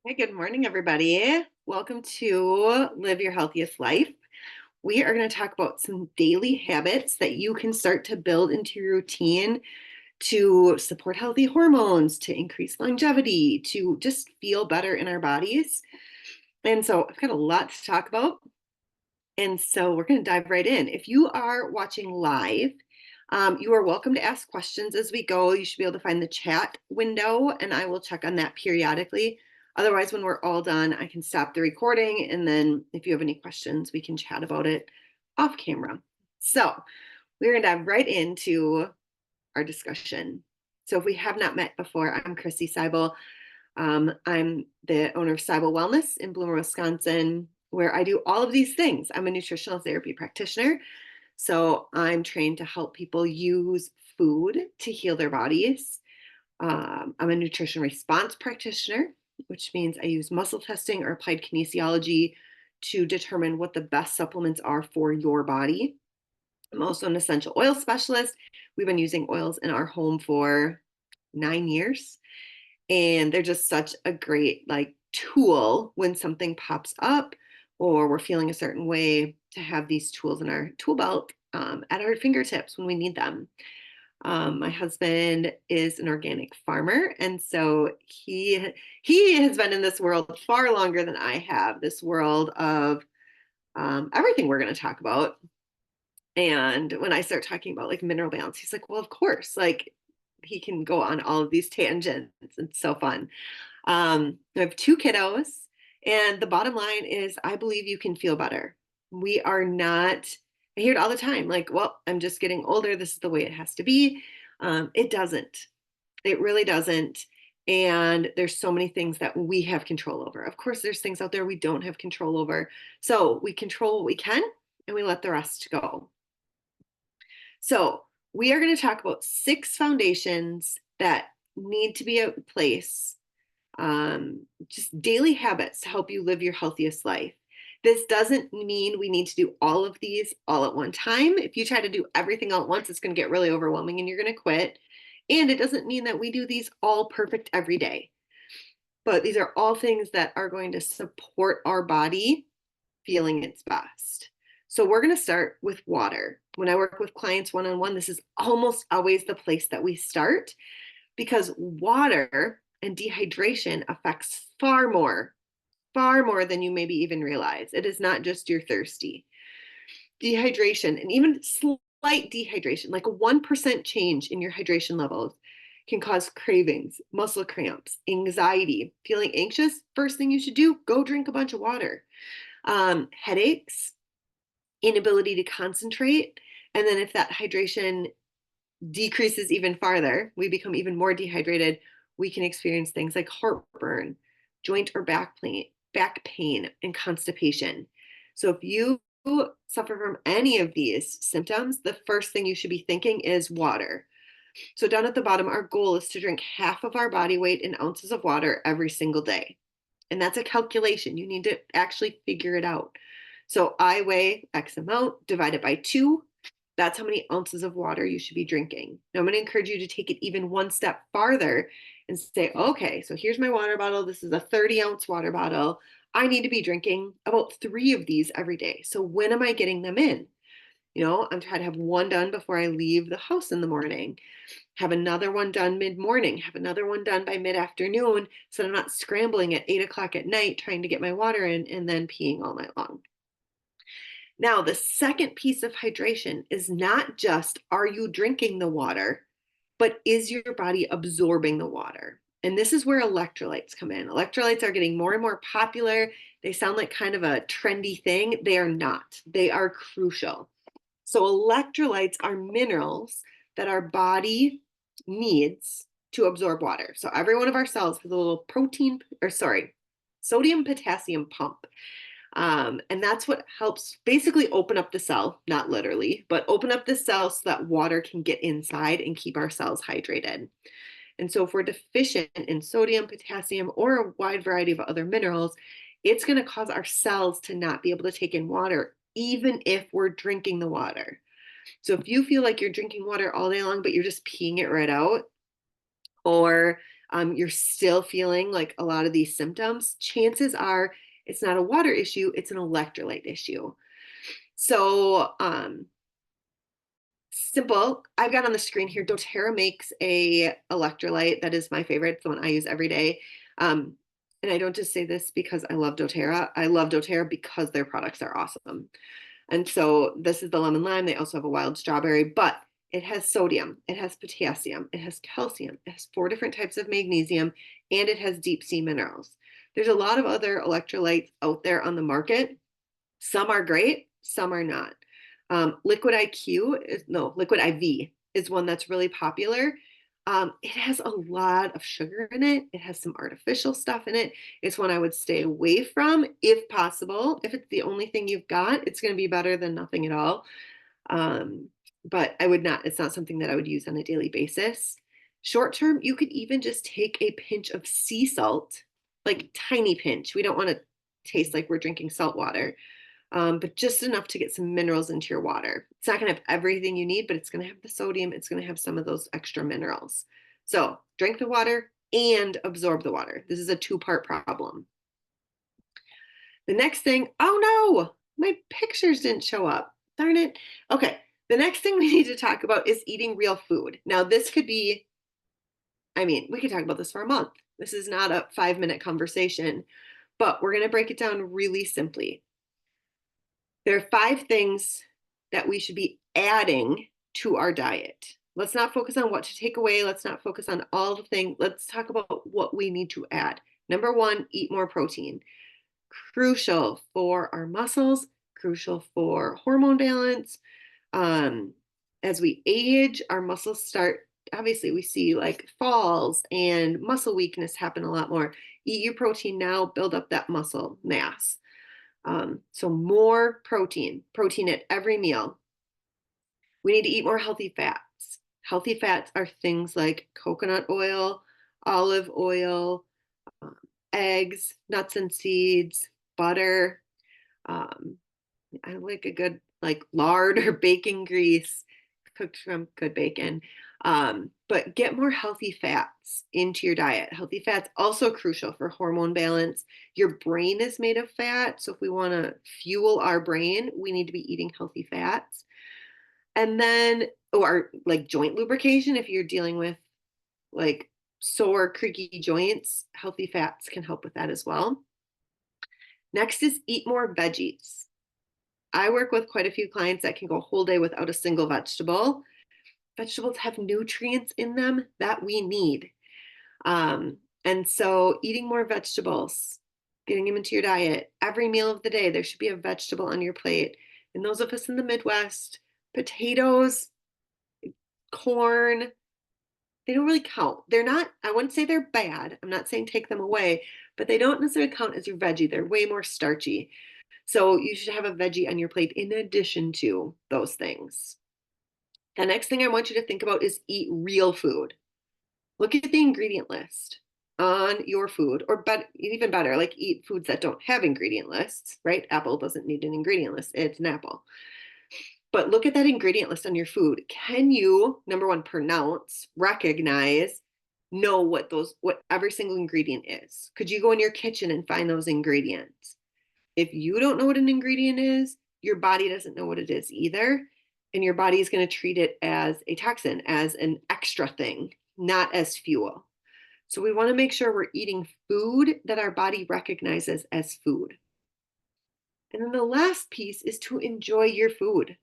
Hey, good morning, everybody. Welcome to Live Your Healthiest Life. We are going to talk about some daily habits that you can start to build into your routine to support healthy hormones, to increase longevity, to just feel better in our bodies. And so I've got a lot to talk about. And so we're going to dive right in. If you are watching live, you are welcome to ask questions as we go. You should be able to find the chat window, and I will check on that periodically. Otherwise, when we're all done, I can stop the recording. And then if you have any questions, we can chat about it off camera. So we're going to dive right into our discussion. So if we have not met before, I'm Chrissy Seibel. I'm the owner of Seibel Wellness in Bloomer, Wisconsin, where I do all of these things. I'm a nutritional therapy practitioner. So I'm trained to help people use food to heal their bodies. I'm a nutrition response practitioner, which means I use muscle testing or applied kinesiology to determine what the best supplements are for your body. I'm also an essential oil specialist. We've been using oils in our home for 9 years, and they're just such a great tool when something pops up or we're feeling a certain way, to have these tools in our tool belt at our fingertips when we need them. My husband is an organic farmer, and so he has been in this world far longer than I have. This world of everything we're going to talk about. And when I start talking about like mineral balance, he's like, "Well, of course." Like, he can go on all of these tangents. It's so fun. I have two kiddos, and the bottom line is I believe you can feel better. We are not, I hear it all the time, like, well, I'm just getting older. This is the way it has to be. It doesn't. It really doesn't. And there's so many things that we have control over. Of course, there's things out there we don't have control over. So we control what we can and we let the rest go. So we are going to talk about 6 foundations that need to be in place, just daily habits to help you live your healthiest life. This doesn't mean we need to do all of these all at one time. If you try to do everything all at once, it's going to get really overwhelming and you're going to quit. And it doesn't mean that we do these all perfect every day. But these are all things that are going to support our body feeling its best. So we're going to start with water. When I work with clients one-on-one, this is almost always the place that we start, because water and dehydration affects far more than you maybe even realize. It is not just you're thirsty. Dehydration, and even slight dehydration, like a 1% change in your hydration levels, can cause cravings, muscle cramps, anxiety, feeling anxious. First thing you should do, go drink a bunch of water. Headaches, inability to concentrate. And then if that hydration decreases even farther, we become even more dehydrated, we can experience things like heartburn, joint or back pain, and constipation. So if you suffer from any of these symptoms, the first thing you should be thinking is water. So down at the bottom, our goal is to drink half of our body weight in ounces of water every single day. And that's a calculation. You need to actually figure it out. So I weigh X amount, divide it by 2. That's how many ounces of water you should be drinking. Now, I'm going to encourage you to take it even one step farther and say, okay, so here's my water bottle. This is a 30-ounce water bottle. I need to be drinking about 3 of these every day. So when am I getting them in? I'm trying to have one done before I leave the house in the morning, have another one done mid-morning, have another one done by mid-afternoon, so I'm not scrambling at 8 o'clock at night trying to get my water in and then peeing all night long. Now, the second piece of hydration is not just, are you drinking the water, but is your body absorbing the water? And this is where electrolytes come in. Electrolytes are getting more and more popular. They sound like kind of a trendy thing. They are not. They are crucial. So electrolytes are minerals that our body needs to absorb water. So every one of our cells has a little sodium potassium pump. And that's what helps basically open up the cell, not literally, but open up the cell so that water can get inside and keep our cells hydrated. And so if we're deficient in sodium, potassium, or a wide variety of other minerals, it's going to cause our cells to not be able to take in water, even if we're drinking the water. So if you feel like you're drinking water all day long, but you're just peeing it right out, or you're still feeling like a lot of these symptoms, chances are it's not a water issue, it's an electrolyte issue. So, simple. I've got on the screen here, doTERRA makes a electrolyte that is my favorite. It's the one I use every day. And I don't just say this because I love doTERRA. I love doTERRA because their products are awesome. And so this is the lemon lime. They also have a wild strawberry, but it has sodium, it has potassium, it has calcium, it has 4 different types of magnesium, and it has deep sea minerals. There's a lot of other electrolytes out there on the market. Some are great, some are not. Liquid IV is one that's really popular. It has a lot of sugar in it. It has some artificial stuff in it. It's one I would stay away from if possible. If it's the only thing you've got, it's going to be better than nothing at all. But it's not something that I would use on a daily basis. Short term, you could even just take a pinch of sea salt, like tiny pinch. We don't want to taste like we're drinking salt water, but just enough to get some minerals into your water. It's not going to have everything you need, but it's going to have the sodium. It's going to have some of those extra minerals. So drink the water and absorb the water. This is a 2-part problem. The next thing, oh no, my pictures didn't show up. Darn it. Okay, the next thing we need to talk about is eating real food. Now, this could be, we could talk about this for a month. This is not a 5-minute conversation, but we're going to break it down really simply. There are 5 things that we should be adding to our diet. Let's not focus on what to take away. Let's not focus on all the things. Let's talk about what we need to add. Number 1, eat more protein. Crucial for our muscles, crucial for hormone balance. As we age, our muscles start, obviously we see like falls and muscle weakness happen a lot more. Eat your protein now, build up that muscle mass. So more protein at every meal. We need to eat more healthy fats. Healthy fats are things like coconut oil, olive oil, eggs, nuts and seeds, butter. I like a good like lard or bacon grease, cooked from good bacon. But get more healthy fats into your diet. Healthy fats also crucial for hormone balance. Your brain is made of fat, so if we want to fuel our brain, we need to be eating healthy fats. And then, or like joint lubrication, if you're dealing with like sore, creaky joints, healthy fats can help with that as well. Next is eat more veggies. I work with quite a few clients that can go a whole day without a single vegetable. Vegetables have nutrients in them that we need. And so eating more vegetables, getting them into your diet, every meal of the day, there should be a vegetable on your plate. And those of us in the Midwest, potatoes, corn, they don't really count. They're not, I wouldn't say they're bad. I'm not saying take them away, but they don't necessarily count as your veggie. They're way more starchy. So you should have a veggie on your plate in addition to those things. The next thing I want you to think about is eat real food. Look at the ingredient list on your food, or even better, like eat foods that don't have ingredient lists, right? Apple doesn't need an ingredient list. It's an apple. But look at that ingredient list on your food. Can you, number 1, pronounce, recognize, know what every single ingredient is? Could you go in your kitchen and find those ingredients? If you don't know what an ingredient is, your body doesn't know what it is either. And your body is going to treat it as a toxin, as an extra thing, not as fuel. So we want to make sure we're eating food that our body recognizes as food. And then the last piece is to enjoy your food.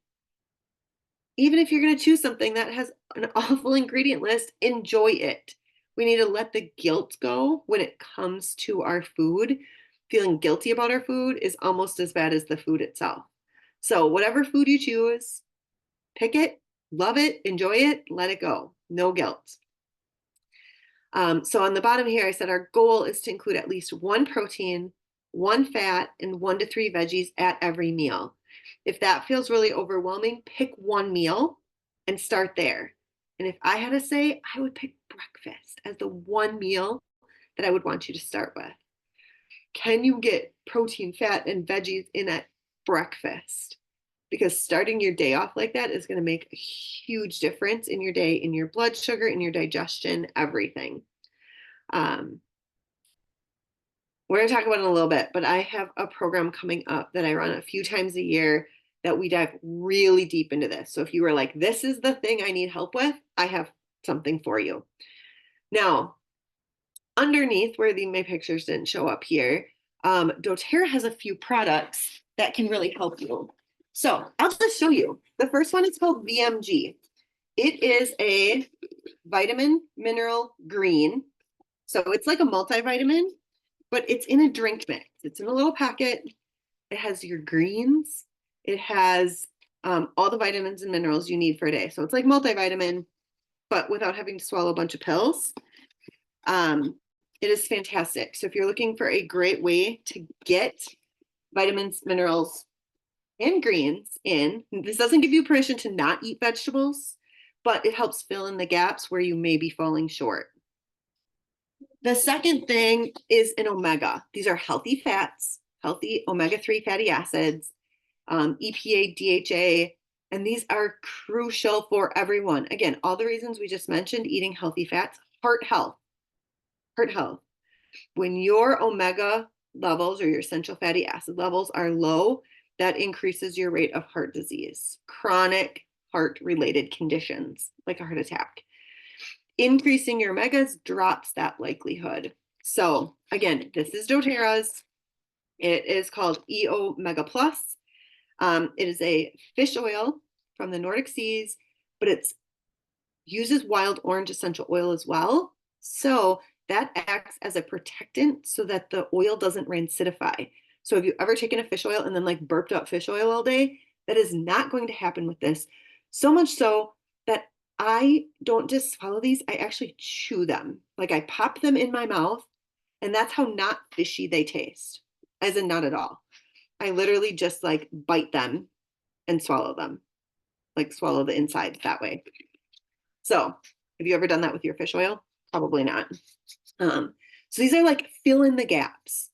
Even if you're going to choose something that has an awful ingredient list, enjoy it. We need to let the guilt go when it comes to our food. Feeling guilty about our food is almost as bad as the food itself. So whatever food you choose, pick it, love it, enjoy it, let it go. No guilt. So on the bottom here, I said our goal is to include at least 1 protein, 1 fat, and 1 to 3 veggies at every meal. If that feels really overwhelming, pick 1 meal and start there. And if I had to say, I would pick breakfast as the 1 meal that I would want you to start with. Can you get protein, fat, and veggies in at breakfast? Because starting your day off like that is going to make a huge difference in your day, in your blood sugar, in your digestion, everything. Um, we're going to talk about it in a little bit, but I have a program coming up that I run a few times a year that we dive really deep into this. So if you were like, this is the thing I need help with, I have something for you. Now, underneath where my pictures didn't show up here, doTERRA has a few products that can really help you. So I'll just show you. The first one is called VMG. It is a vitamin mineral green. So it's like a multivitamin, but it's in a drink mix. It's in a little packet. It has your greens. It has all the vitamins and minerals you need for a day. So it's like multivitamin, but without having to swallow a bunch of pills. It is fantastic. So if you're looking for a great way to get vitamins, minerals, and greens in, this doesn't give you permission to not eat vegetables, but it helps fill in the gaps where you may be falling short. The second thing is an omega. These are healthy fats, healthy omega-3 fatty acids, EPA, DHA, and these are crucial for everyone. Again, all the reasons we just mentioned, eating healthy fats, heart health. When your omega levels or your essential fatty acid levels are low, that increases your rate of heart disease, chronic heart-related conditions like a heart attack. Increasing your omegas drops that likelihood. So again, this is doTERRA's. It is called EO Mega Plus. It is a fish oil from the Nordic seas, but it uses wild orange essential oil as well. So that acts as a protectant so that the oil doesn't rancidify. So have you ever taken a fish oil and then like burped up fish oil all day? That is not going to happen with this. So much so that I don't just swallow these, I actually chew them. Like I pop them in my mouth, and that's how not fishy they taste, as in not at all. I literally just like bite them and swallow them, like swallow the inside that way. So have you ever done that with your fish oil? Probably not. So these are like fill in the gaps.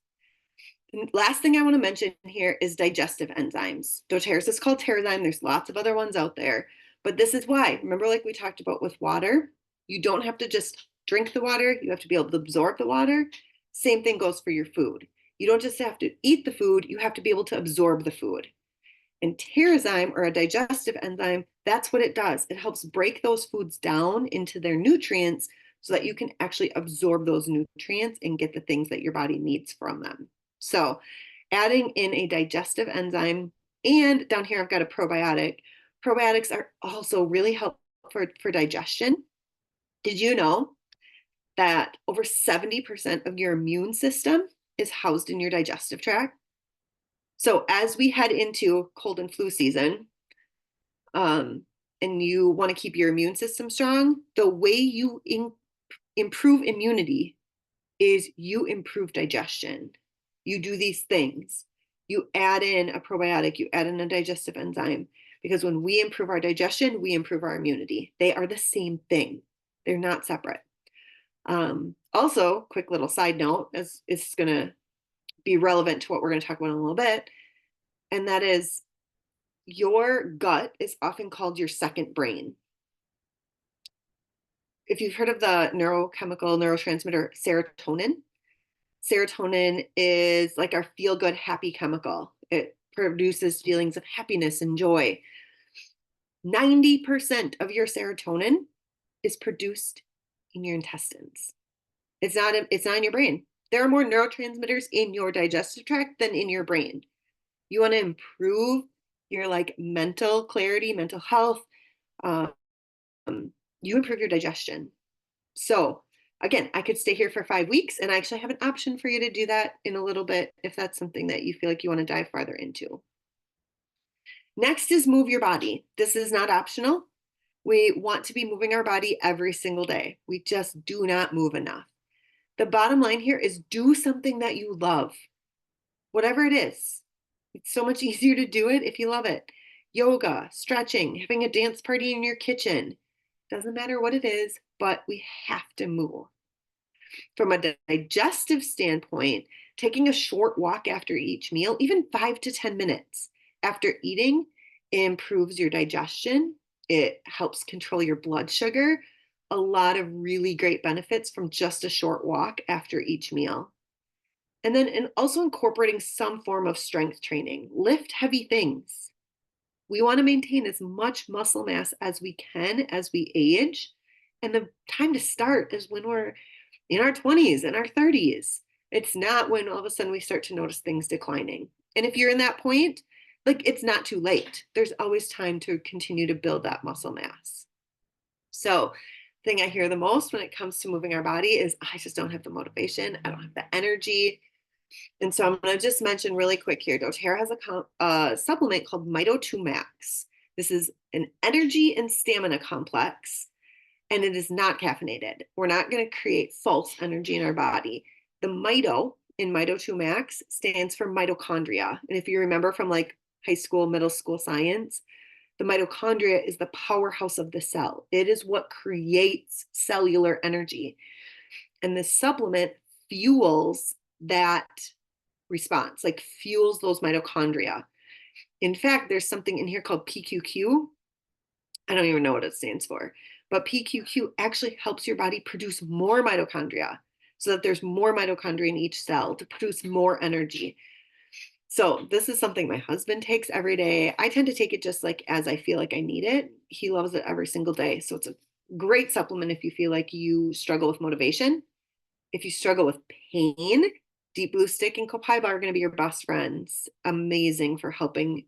And last thing I want to mention here is digestive enzymes. doTERRA's is called Terrazyme. There's lots of other ones out there, but this is why. Remember, like we talked about with water, you don't have to just drink the water. You have to be able to absorb the water. Same thing goes for your food. You don't just have to eat the food. You have to be able to absorb the food. And Terrazyme, or a digestive enzyme, that's what it does. It helps break those foods down into their nutrients so that you can actually absorb those nutrients and get the things that your body needs from them. So adding in a digestive enzyme, and down here I've got a probiotic. Probiotics are also really helpful for digestion. Did you know that over 70% of your immune system is housed in your digestive tract? So as we head into cold and flu season, and you want to keep your immune system strong, the way you improve immunity is you improve digestion. You do these things. You add in a probiotic, you add in a digestive enzyme, because when we improve our digestion, we improve our immunity. They are the same thing. They're not separate. Also, quick little side note, as it's going to be relevant to what we're going to talk about in a little bit, and that is your gut is often called your second brain. If you've heard of the neurotransmitter serotonin is like our feel-good, happy chemical. It produces feelings of happiness and joy. 90% of your serotonin is produced in your intestines. It's not in your brain. There are more neurotransmitters in your digestive tract than in your brain. You want to improve your like mental clarity, mental health. You improve your digestion. So again, I could stay here for 5 weeks, and I actually have an option for you to do that in a little bit if that's something that you feel like you want to dive farther into. Next is move your body. This is not optional. We want to be moving our body every single day. We just do not move enough. The bottom line here is do something that you love, whatever it is. It's so much easier to do it if you love it. Yoga, stretching, having a dance party in your kitchen. Doesn't matter what it is, but we have to move. From a digestive standpoint, taking a short walk after each meal, even 5 to 10 minutes after eating, improves your digestion. It helps control your blood sugar. a lot of really great benefits from just a short walk after each meal. And then also incorporating some form of strength training. Lift heavy things. We want to maintain as much muscle mass as we can as we age. And the time to start is when we're in our 20s and our 30s. It's not when all of a sudden we start to notice things declining. And if you're in that point, like it's not too late. There's always time to continue to build that muscle mass. So, the thing I hear the most when it comes to moving our body is I just don't have the motivation. I don't have the energy. And so I'm going to just mention really quick here. doTERRA has a supplement called Mito 2 Max. This is an energy and stamina complex, and it is not caffeinated. We're not going to create false energy in our body. The Mito in Mito 2 Max stands for mitochondria. And if you remember from like high school, middle school science, the mitochondria is the powerhouse of the cell. It is what creates cellular energy. And this supplement fuels that response, like fuels those mitochondria. In fact, there's something in here called PQQ. I don't even know what it stands for, but PQQ actually helps your body produce more mitochondria so that there's more mitochondria in each cell to produce more energy. So this is something my husband takes every day. I tend to take it just like as I feel like I need it. He loves it every single day. So it's a great supplement if you feel like you struggle with motivation. If you struggle with pain, Deep Blue Stick and Copaiba are going to be your best friends. Amazing for helping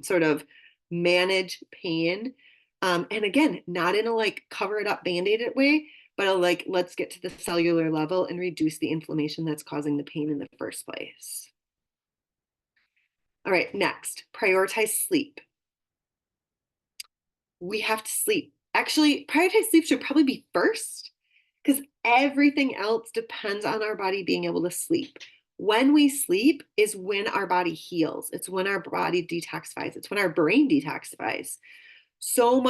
sort of manage pain. And again, not in a like cover it up, band-aid it way, but a like, let's get to the cellular level and reduce the inflammation that's causing the pain in the first place. All right, next, prioritize sleep. We have to sleep. Actually, prioritize sleep should probably be first because everything else depends on our body being able to sleep. When we sleep is when our body heals. It's when our body detoxifies. It's when our brain detoxifies. So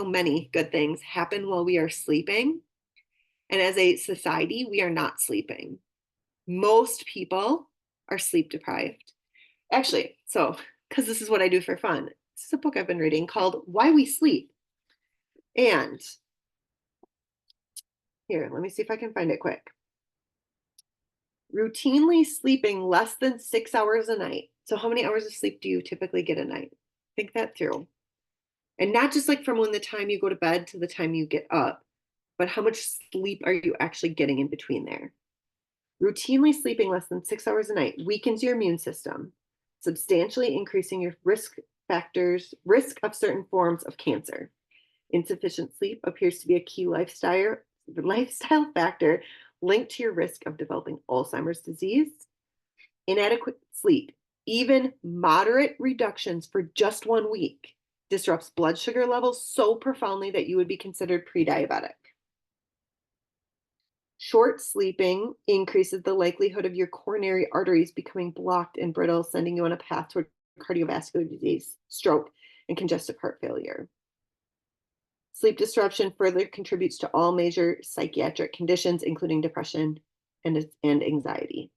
many good things happen while we are sleeping. And as a society, we are not sleeping. Most people are sleep deprived. Actually, because this is what I do for fun. This is a book I've been reading called Why We Sleep. And here, let me see if I can find it quick. Routinely sleeping less than 6 hours a night. So how many hours of sleep do you typically get a night? Think that through. And not just like from when the time you go to bed to the time you get up, but how much sleep are you actually getting in between there? Routinely sleeping less than 6 hours a night weakens your immune system, substantially increasing your risk of certain forms of cancer. Insufficient sleep appears to be a key lifestyle factor linked to your risk of developing Alzheimer's disease. Inadequate sleep, even moderate reductions for just 1 week, disrupts blood sugar levels so profoundly that you would be considered pre-diabetic. Short sleeping increases the likelihood of your coronary arteries becoming blocked and brittle, sending you on a path toward cardiovascular disease, stroke, and congestive heart failure. Sleep disruption further contributes to all major psychiatric conditions, including depression and anxiety.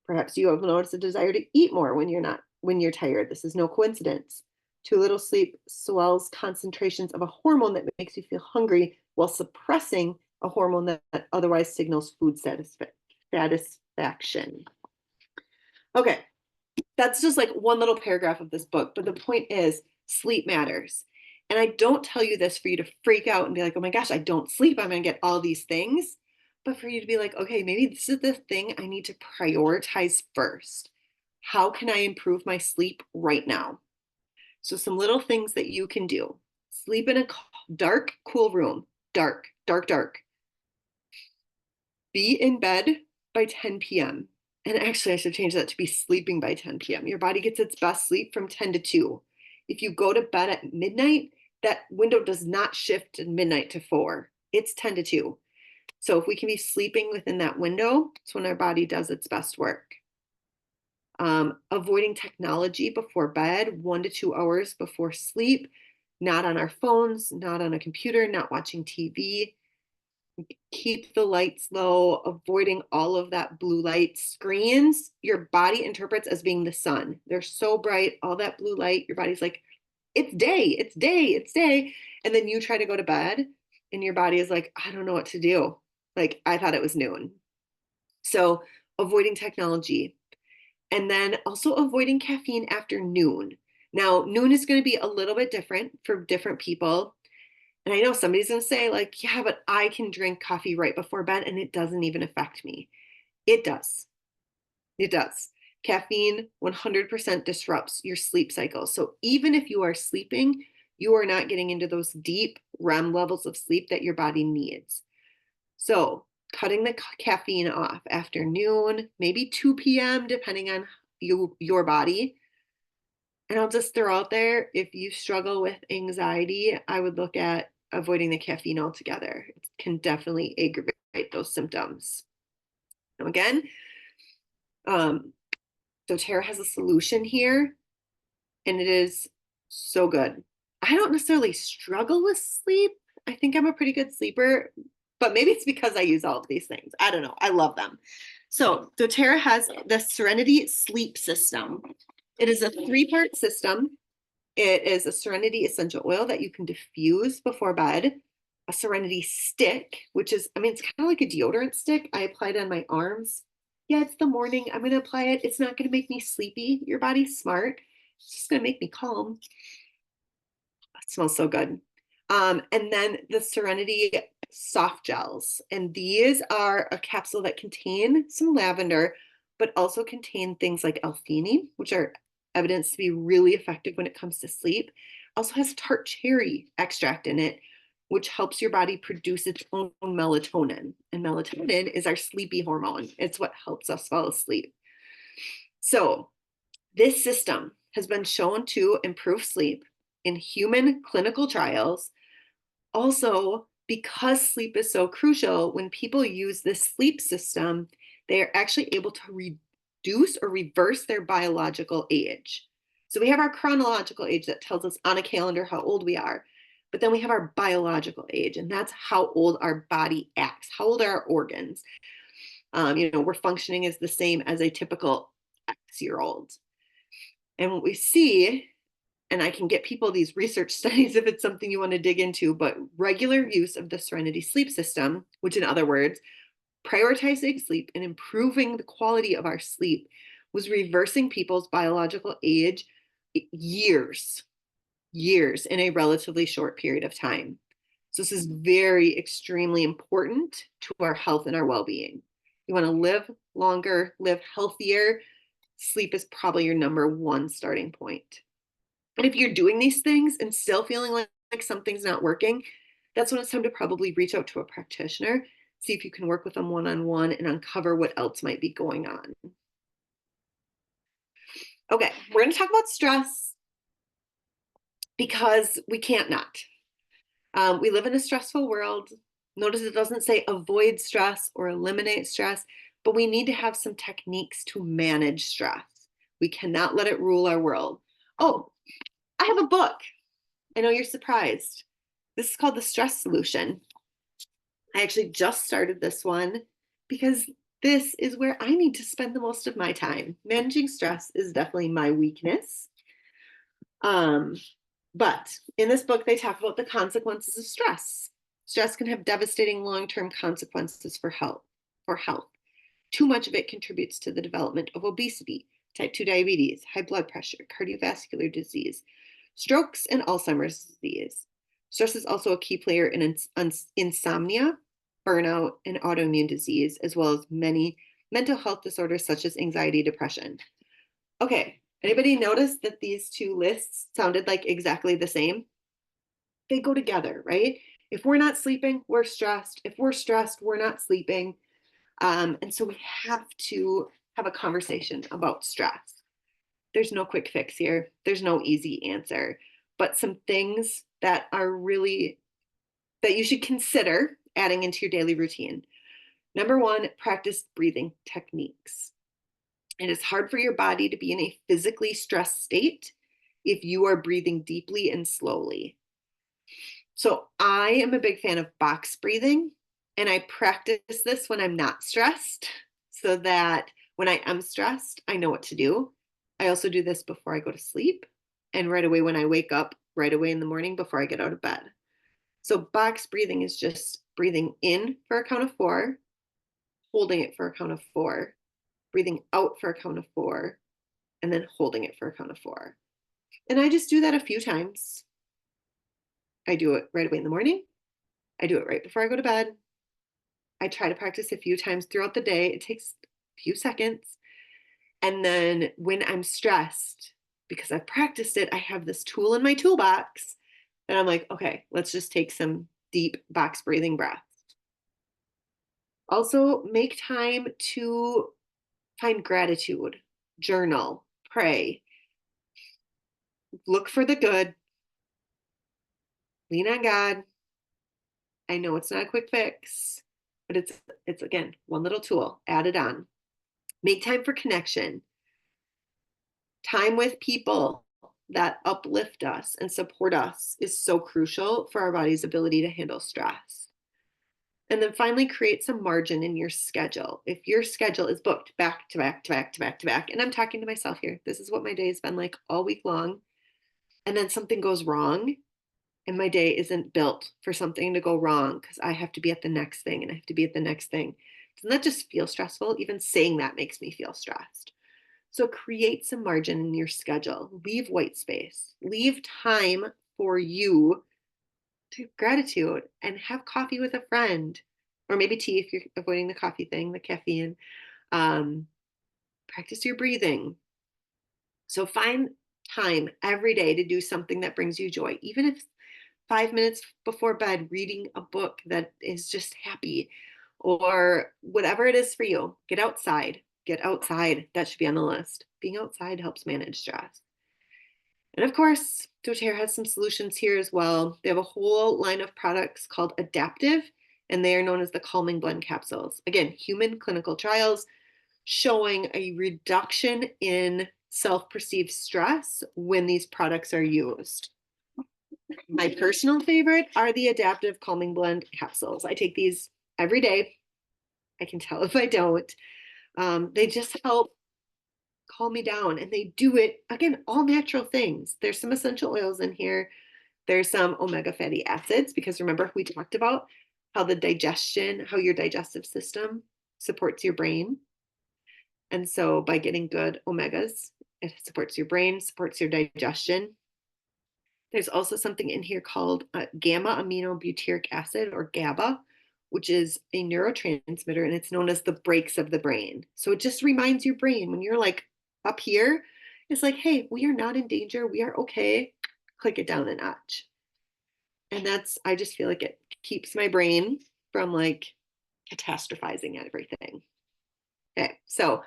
Perhaps you have noticed a desire to eat more when you're tired. This is no coincidence. Too little sleep swells concentrations of a hormone that makes you feel hungry while suppressing a hormone that otherwise signals food satisfaction. Okay, that's just like one little paragraph of this book, but the point is sleep matters. And I don't tell you this for you to freak out and be like, oh my gosh, I don't sleep. I'm going to get all these things. But for you to be like, okay, maybe this is the thing I need to prioritize first. How can I improve my sleep right now? So some little things that you can do. Sleep in a dark, cool room. Dark, dark, dark. Be in bed by 10 p.m. And actually, I should change that to be sleeping by 10 p.m. Your body gets its best sleep from 10 to 2. If you go to bed at midnight, that window does not shift to midnight to 4. It's 10 to 2. So if we can be sleeping within that window, it's when our body does its best work. Avoiding technology before bed, 1 to 2 hours before sleep, not on our phones, not on a computer, not watching TV. Keep the lights low, avoiding all of that blue light. Screens, your body interprets as being the sun. They're so bright, all that blue light, your body's like, it's day, it's day, it's day. And then you try to go to bed and your body is like, I don't know what to do. Like, I thought it was noon. So avoiding technology, and then also avoiding caffeine after noon. Now, noon is going to be a little bit different for different people. And I know somebody's going to say, like, yeah, but I can drink coffee right before bed and it doesn't even affect me. It does. It does. Caffeine 100% disrupts your sleep cycle. So even if you are sleeping, you are not getting into those deep REM levels of sleep that your body needs. So cutting the caffeine off after noon, maybe 2 p.m., depending on your body. And I'll just throw out there, if you struggle with anxiety, I would look at avoiding the caffeine altogether. It can definitely aggravate those symptoms. Now again, um, doTERRA has a solution here, and it is so good. I don't necessarily struggle with sleep. I think I'm a pretty good sleeper, but maybe it's because I use all of these things. I don't know. I love them. So doTERRA has the Serenity Sleep System. It is a 3-part system. It is a Serenity essential oil that you can diffuse before bed, a Serenity stick, which is, I mean, it's kind of like a deodorant stick. I apply it on my arms. Yeah, it's the morning. I'm going to apply it. It's not going to make me sleepy. Your body's smart. It's just going to make me calm. It smells so good. And then the Serenity soft gels. And these are a capsule that contain some lavender, but also contain things like L-theanine, which are evidenced to be really effective when it comes to sleep. Also has tart cherry extract in it, which helps your body produce its own melatonin. And melatonin is our sleepy hormone. It's what helps us fall asleep. So this system has been shown to improve sleep in human clinical trials. Also, because sleep is so crucial, when people use this sleep system, they are actually able to reduce or reverse their biological age. So we have our chronological age that tells us on a calendar how old we are, but then we have our biological age, and that's how old our body acts, how old are our organs. We're functioning as the same as a typical X-year-old. And what we see, and I can get people these research studies if it's something you want to dig into, but regular use of the Serenity Sleep System, which in other words, prioritizing sleep and improving the quality of our sleep, was reversing people's biological age years in a relatively short period of time. So this is very extremely important to our health and our well-being. You want to live longer, live healthier. Sleep is probably your number one starting point. And if you're doing these things and still feeling like something's not working, that's when it's time to probably reach out to a practitioner, see if you can work with them one-on-one and uncover what else might be going on. Okay, we're going to talk about stress because we can't not. We live in a stressful world. Notice it doesn't say avoid stress or eliminate stress, but we need to have some techniques to manage stress. We cannot let it rule our world. Oh, I have a book. I know you're surprised. This is called The Stress Solution. I actually just started this one because this is where I need to spend the most of my time. Managing stress is definitely my weakness. But in this book, they talk about the consequences of stress. Stress can have devastating long-term consequences for health. Too much of it contributes to the development of obesity, type 2 diabetes, high blood pressure, cardiovascular disease, strokes, and Alzheimer's disease. Stress is also a key player in insomnia, burnout, and autoimmune disease, as well as many mental health disorders such as anxiety, depression. Okay, anybody notice that these two lists sounded like exactly the same? They go together, right? If we're not sleeping, we're stressed. If we're stressed, we're not sleeping. And so we have to have a conversation about stress. There's no quick fix here. There's no easy answer, but some things that are really, that you should consider adding into your daily routine. Number one, practice breathing techniques. It is hard for your body to be in a physically stressed state if you are breathing deeply and slowly. So I am a big fan of box breathing, and I practice this when I'm not stressed so that when I am stressed, I know what to do. I also do this before I go to sleep and right away when I wake up right away in the morning before I get out of bed. So box breathing is just breathing in for a count of 4, holding it for a count of 4, breathing out for a count of 4, and then holding it for a count of 4. And I just do that a few times. I do it right away in the morning. I do it right before I go to bed. I try to practice a few times throughout the day. It takes a few seconds. And then when I'm stressed, because I've practiced it, I have this tool in my toolbox that I'm like, okay, let's just take some deep box breathing breaths. Also, make time to find gratitude, journal, pray, look for the good, lean on God. I know it's not a quick fix, but it's again one little tool added on. Make time for connection, time with people that uplift us and support us is so crucial for our body's ability to handle stress. And then finally, create some margin in your schedule. If your schedule is booked back to back to back to back to back, and I'm talking to myself here, this is what my day has been like all week long, and then something goes wrong, and my day isn't built for something to go wrong because I have to be at the next thing and I have to be at the next thing. Doesn't that just feel stressful? Even saying that makes me feel stressed. So create some margin in your schedule. Leave white space. Leave time for you to gratitude and have coffee with a friend, or maybe tea if you're avoiding the coffee thing, the caffeine. Um, Practice your breathing. So find time every day to do something that brings you joy, even if 5 minutes before bed, reading a book that is just happy or whatever it is for you. Get outside. Get outside. That should be on the list. Being outside helps manage stress. And of course, doTERRA has some solutions here as well. They have a whole line of products called Adaptive, and they are known as the Calming Blend capsules. Again, human clinical trials showing a reduction in self-perceived stress when these products are used. My personal favorite are the Adaptive Calming Blend capsules. I take these every day. I can tell if I don't. They just help calm me down, and they do it, again, all natural things. There's some essential oils in here. There's some omega fatty acids, because remember we talked about how how your digestive system supports your brain. And so by getting good omegas, it supports your brain, supports your digestion. There's also something in here called gamma aminobutyric acid, or GABA, which is a neurotransmitter, and it's known as the brakes of the brain. So it just reminds your brain when you're like up here, it's like, hey, we are not in danger. We are okay. Click it down a notch. And I just feel like it keeps my brain from like catastrophizing everything. Okay, so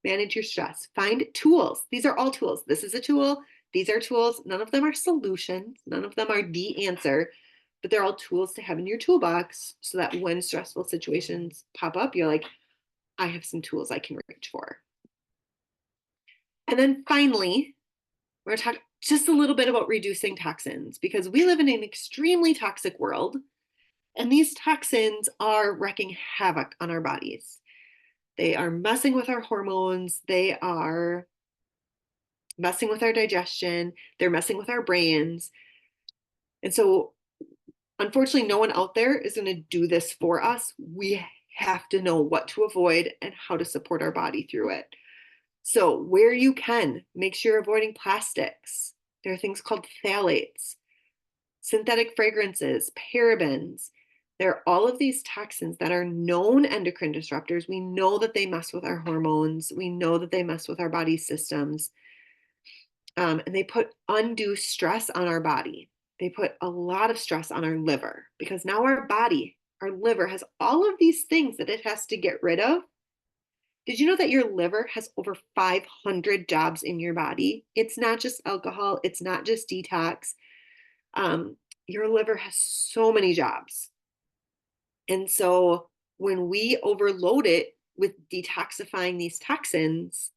manage your stress. Find tools. These are all tools. This is a tool. These are tools. None of them are solutions. None of them are the answer, but they're all tools to have in your toolbox so that when stressful situations pop up, you're like, I have some tools I can reach for. And then finally, we're going to talk just a little bit about reducing toxins, because we live in an extremely toxic world, and these toxins are wreaking havoc on our bodies. They are messing with our hormones. They are messing with our digestion. They're messing with our brains. And so, unfortunately, no one out there is going to do this for us. We have to know what to avoid and how to support our body through it. So, where you can, make sure you're avoiding plastics. There are things called phthalates, synthetic fragrances, parabens. There are all of these toxins that are known endocrine disruptors. We know that they mess with our hormones. We know that they mess with our body systems. And they put undue stress on our body. They put a lot of stress on our liver, because now our liver has all of these things that it has to get rid of. Did you know that your liver has over 500 jobs in your body? It's not just alcohol. It's not just detox. Your liver has so many jobs. And so when we overload it with detoxifying these toxins,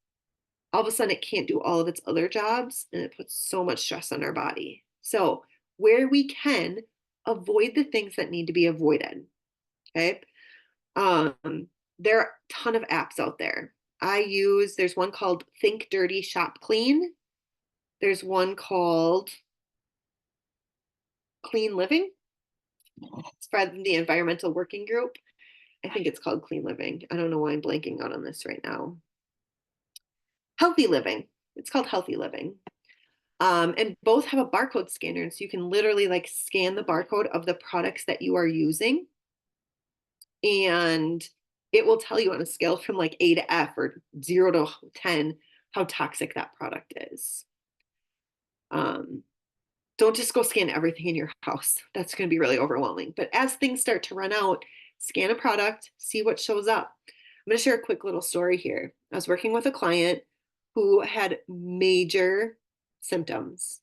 all of a sudden it can't do all of its other jobs, and it puts so much stress on our body. So where we can, avoid the things that need to be avoided. Okay. There are a ton of apps out there. There's one called Think Dirty Shop Clean. There's one called Clean Living. It's from the Environmental Working Group. I think it's called Clean Living. I don't know why I'm blanking out on this right now. Healthy Living. It's called Healthy Living. And both have a barcode scanner. So you can literally like scan the barcode of the products that you are using. And it will tell you on a scale from like A to F or 0 to 10 how toxic that product is. Don't just go scan everything in your house. That's going to be really overwhelming. But as things start to run out, scan a product, see what shows up. I'm going to share a quick little story here. I was working with a client who had major symptoms.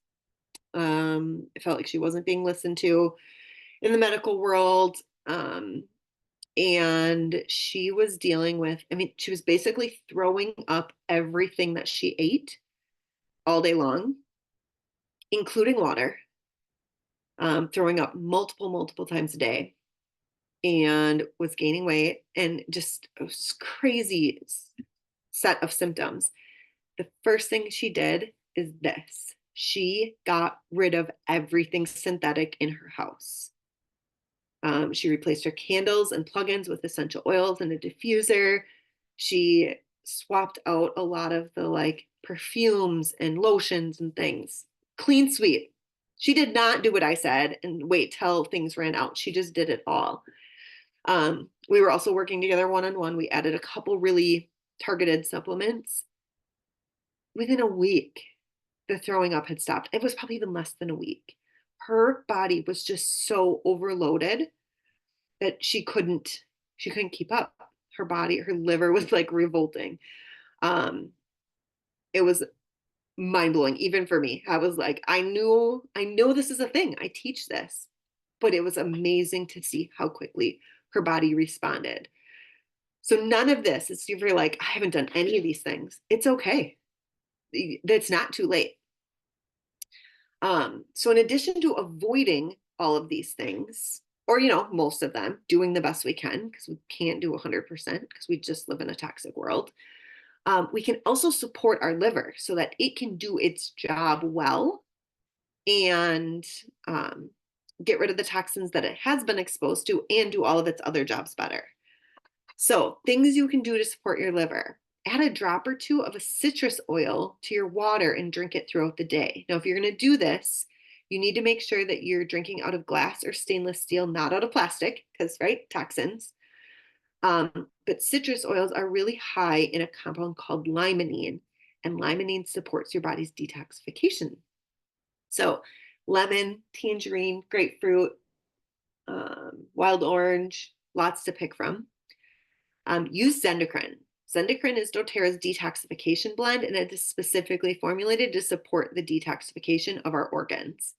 It felt like she wasn't being listened to in the medical world. And she was dealing with, I mean, she was basically throwing up everything that she ate all day long, including water, throwing up multiple times a day, and was gaining weight, and just a crazy set of symptoms. The first thing she did is this. She got rid of everything synthetic in her house. She replaced her candles and plugins with essential oils and a diffuser. She swapped out a lot of the like perfumes and lotions and things. Clean sweep. She did not do what I said and wait till things ran out. She just did it all. We were also working together one-on-one. We added a couple really targeted supplements. Within a week, the throwing up had stopped. It was probably even less than a week. Her body was just so overloaded that she couldn't keep up. Her body, her liver was like revolting. It was mind-blowing even for me. I was like, I know this is a thing. I teach this. But it was amazing to see how quickly her body responded. So none of this is, if you're like, I haven't done any of these things, it's okay. It's not too late. So in addition to avoiding all of these things, or, most of them, doing the best we can, because we can't do 100% because we just live in a toxic world. We can also support our liver so that it can do its job well and get rid of the toxins that it has been exposed to and do all of its other jobs better. So things you can do to support your liver. Add a drop or two of a citrus oil to your water and drink it throughout the day. Now, if you're going to do this, you need to make sure that you're drinking out of glass or stainless steel, not out of plastic, because, right, toxins. But citrus oils are really high in a compound called limonene, and limonene supports your body's detoxification. So lemon, tangerine, grapefruit, wild orange, lots to pick from. Use Zendocrine. Zendocrine is doTERRA's detoxification blend, and it is specifically formulated to support the detoxification of our organs.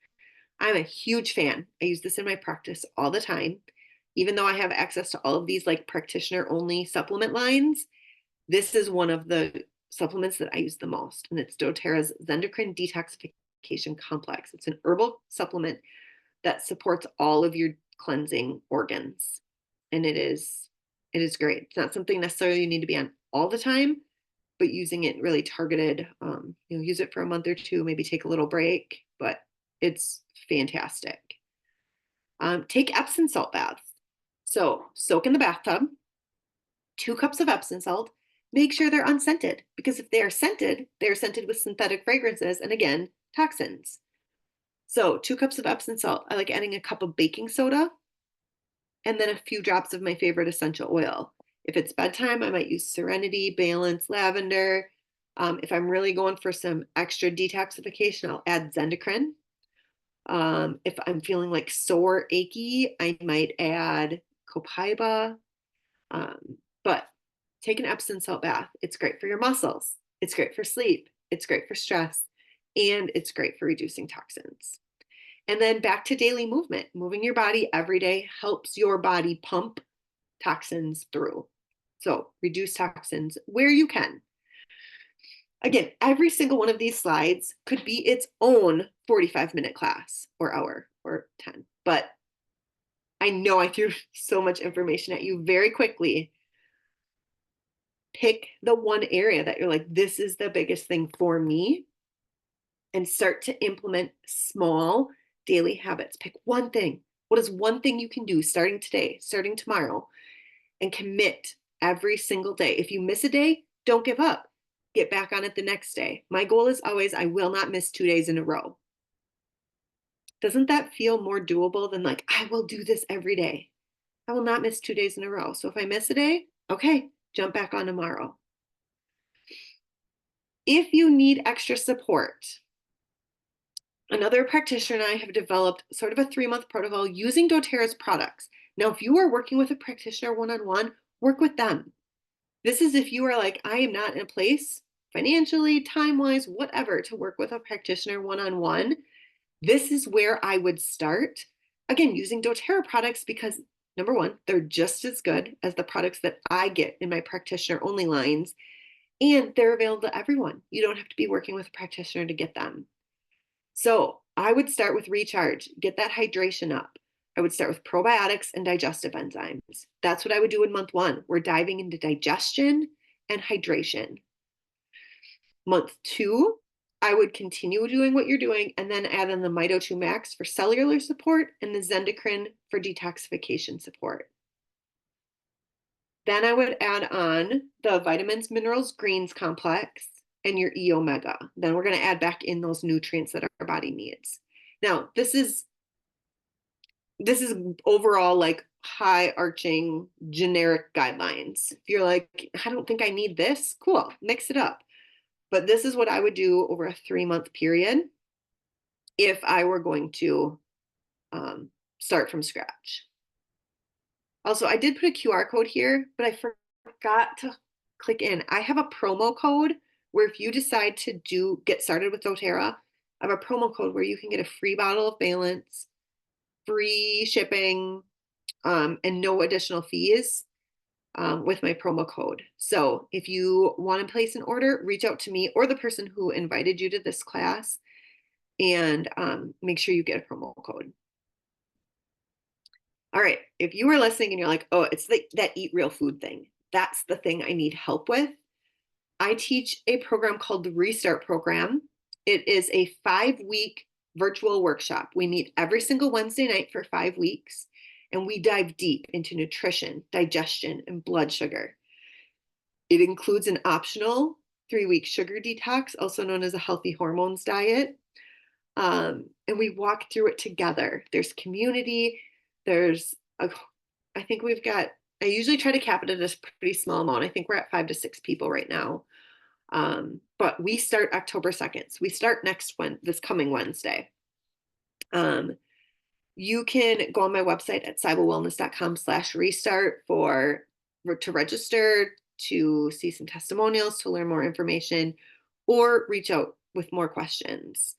I'm a huge fan. I use this in my practice all the time. Even though I have access to all of these like practitioner only supplement lines, this is one of the supplements that I use the most, and it's doTERRA's Zendocrine Detoxification Complex. It's an herbal supplement that supports all of your cleansing organs, and it is great. It's not something necessarily you need to be on all the time, but using it really targeted. Use it for a month or two, maybe take a little break, but it's fantastic. Take Epsom salt baths. So soak in the bathtub, 2 cups of Epsom salt. Make sure they're unscented, because if they are scented with synthetic fragrances and, again, toxins. So 2 cups of Epsom salt. I like adding a cup of baking soda and then a few drops of my favorite essential oil. If it's bedtime, I might use Serenity, Balance, Lavender. If I'm really going for some extra detoxification, I'll add Zendocrine. If I'm feeling like sore, achy, I might add Copaiba. But take an Epsom salt bath. It's great for your muscles. It's great for sleep. It's great for stress. And it's great for reducing toxins. And then back to daily movement. Moving your body every day helps your body pump toxins through. So reduce toxins where you can. Again, every single one of these slides could be its own 45-minute class or hour or 10. But I know I threw so much information at you very quickly. Pick the one area that you're like, this is the biggest thing for me, and start to implement small daily habits. Pick one thing. What is one thing you can do starting today, starting tomorrow, and commit every single day? If you miss a day, don't give up. Get back on it the next day. My goal is always, I will not miss 2 days in a row. Doesn't that feel more doable than like, I will do this every day? I will not miss 2 days in a row. So if I miss a day, okay, jump back on tomorrow. If you need extra support, another practitioner and I have developed sort of a 3-month protocol using doTERRA's products. Now, if you are working with a practitioner one-on-one, work with them. This is if you are like, I am not in a place financially, time-wise, whatever, to work with a practitioner one-on-one. This is where I would start. Again, using doTERRA products because number one, they're just as good as the products that I get in my practitioner only lines, and they're available to everyone. You don't have to be working with a practitioner to get them. So I would start with recharge, get that hydration up. I would start with probiotics and digestive enzymes. That's what I would do in month 1. We're diving into digestion and hydration. Month 2, I would continue doing what you're doing and then add in the Mito 2 Max for cellular support and the Zendocrine for detoxification support. Then I would add on the vitamins, minerals, greens complex and your E omega. Then we're going to add back in those nutrients that our body needs. Now, this is overall like high arching generic guidelines. If you're like, I don't think I need this, cool, mix it up. But this is what I would do over a 3-month period if I were going to start from scratch. Also, I did put a QR code here, but I forgot to click in. I have a promo code where if you decide to get started with doTERRA, I have a promo code where you can get a free bottle of Balance, free shipping, and no additional fees with my promo code. So if you want to place an order, reach out to me or the person who invited you to this class and make sure you get a promo code. All right, if you are listening and you're like, oh, it's that eat real food thing. That's the thing I need help with. I teach a program called the Restart Program. It is a 5-week virtual workshop. We meet every single Wednesday night for 5 weeks, and we dive deep into nutrition, digestion, and blood sugar. It includes an optional 3-week sugar detox, also known as a healthy hormones diet. And we walk through it together. There's community. I think I usually try to cap it at a pretty small amount. I think we're at 5 to 6 people right now. But we start October 2nd. So we start this coming Wednesday. You can go on my website at cybawellness.com/restart to register, to see some testimonials, to learn more information, or reach out with more questions.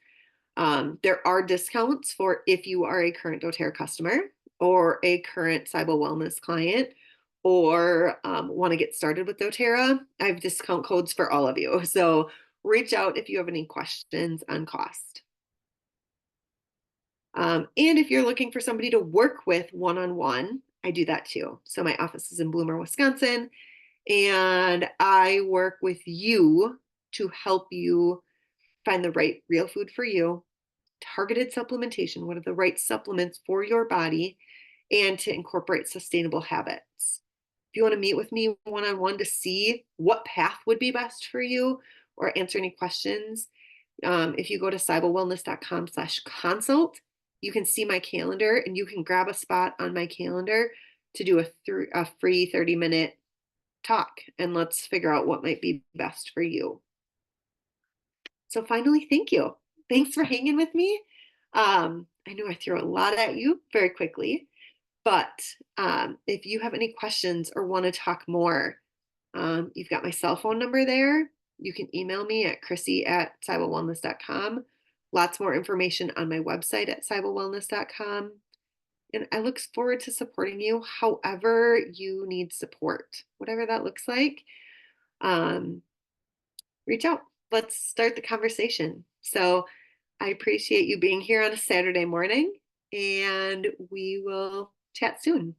There are discounts for if you are a current doTERRA customer or a current Cybo Wellness client or want to get started with doTERRA. I have discount codes for all of you. So reach out if you have any questions on cost. And if you're looking for somebody to work with one-on-one, I do that too. So my office is in Bloomer, Wisconsin, and I work with you to help you find the right real food for you, targeted supplementation, what are the right supplements for your body, and to incorporate sustainable habits. If you want to meet with me one-on-one to see what path would be best for you or answer any questions, if you go to cybawellness.com/consult, you can see my calendar and you can grab a spot on my calendar to do a free 30-minute talk, and let's figure out what might be best for you. So finally, thank you. Thanks for hanging with me. I know I threw a lot at you very quickly, but if you have any questions or want to talk more, you've got my cell phone number there. You can email me at chrissy@cybawellness.com. Lots more information on my website at cybawellness.com. And I look forward to supporting you however you need support, whatever that looks like. Reach out. Let's start the conversation. So I appreciate you being here on a Saturday morning, and we will chat soon.